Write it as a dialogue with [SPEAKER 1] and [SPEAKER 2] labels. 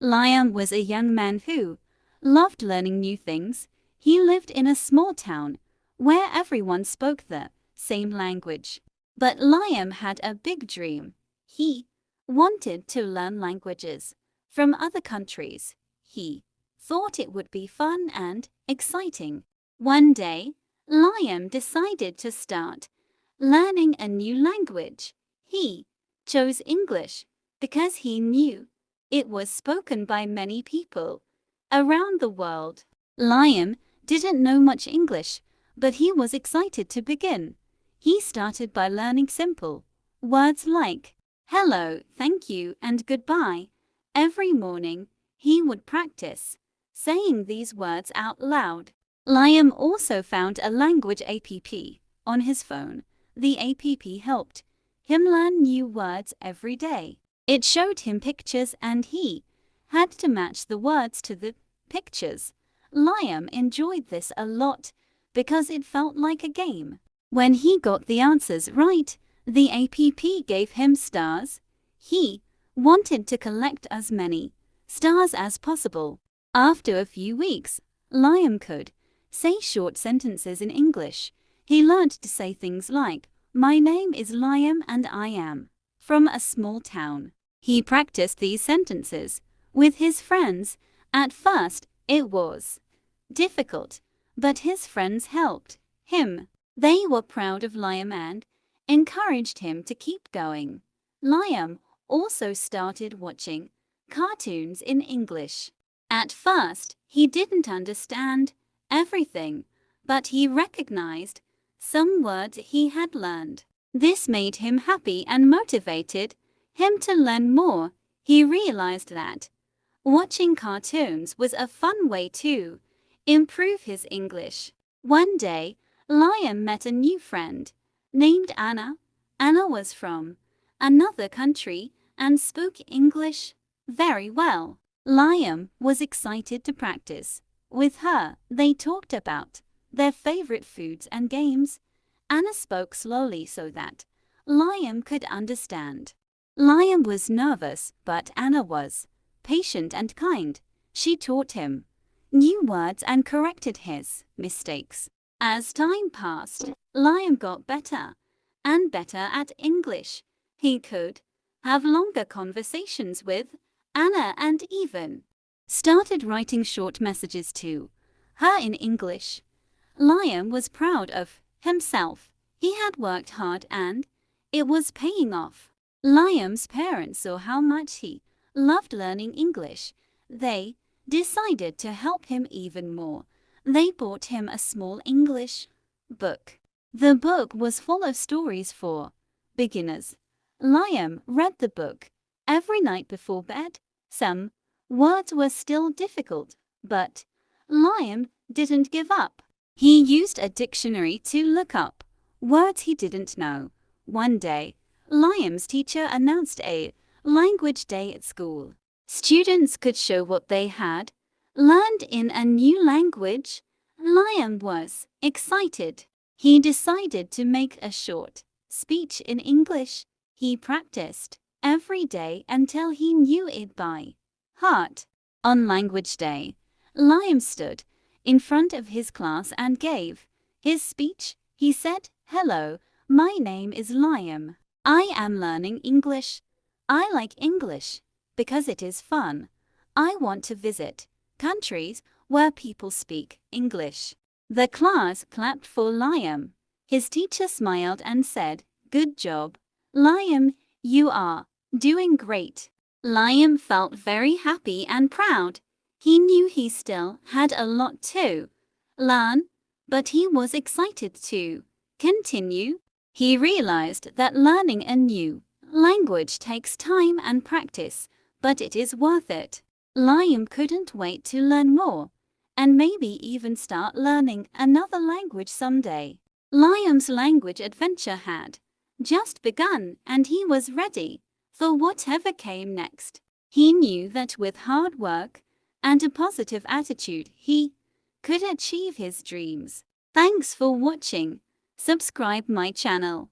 [SPEAKER 1] Liam was a young man who loved learning new things. He lived in a small town where everyone spoke the same language. But Liam had a big dream. He wanted to learn languages from other countries. He thought it would be fun and exciting. One day, Liam decided to start learning a new language. He chose English because he knew it was spoken by many people around the world. Liam didn't know much English, but he was excited to begin. He started by learning simple words like hello, thank you, and goodbye. Every morning, he would practice saying these words out loud. Liam also found a language app on his phone. The app helped him learn new words every day. It showed him pictures and he had to match the words to the pictures. Liam enjoyed this a lot because it felt like a game. When he got the answers right, the app gave him stars. He wanted to collect as many stars as possible. After a few weeks, Liam could say short sentences in English. He learned to say things like, "My name is Liam and I am from a small town." He practiced these sentences with his friends. At first, it was difficult, but his friends helped him. They were proud of Liam and encouraged him to keep going. Liam also started watching cartoons in English. At first, he didn't understand everything, but he recognized some words he had learned. This made him happy and motivated him to learn more. He realized that watching cartoons was a fun way to improve his English. One day, Liam met a new friend named Anna. Anna was from another country and spoke English very well. Liam was excited to practice with her. They talked about their favorite foods and games. Anna spoke slowly so that Liam could understand. Liam was nervous, but Anna was patient and kind. She taught him new words and corrected his mistakes. As time passed, Liam got better and better at English. He could have longer conversations with Anna and even started writing short messages to her in English. Liam was proud of himself. He had worked hard and it was paying off. Liam's parents saw how much he loved learning English. They decided to help him even more. They bought him a small English book. The book was full of stories for beginners. Liam read the book every night before bed. Some words were still difficult, but Liam didn't give up. He used a dictionary to look up words he didn't know. One day, Liam's teacher announced a language day at school. Students could show what they had learned in a new language. Liam was excited. He decided to make a short speech in English. He practiced every day until he knew it by heart. On language day, Liam stood in front of his class and gave his speech. He said, "Hello, my name is Liam. I am learning English. I like English because it is fun. I want to visit countries where people speak English." The class clapped for Liam. His teacher smiled and said, "Good job, Liam, you are doing great." Liam felt very happy and proud. He knew he still had a lot to learn, but he was excited to continue. He realized that learning a new language takes time and practice, but it is worth it. Liam couldn't wait to learn more, and maybe even start learning another language someday. Liam's language adventure had just begun, and he was ready for whatever came next. He knew that with hard work and a positive attitude, he could achieve his dreams. Thanks for watching. Subscribe my channel.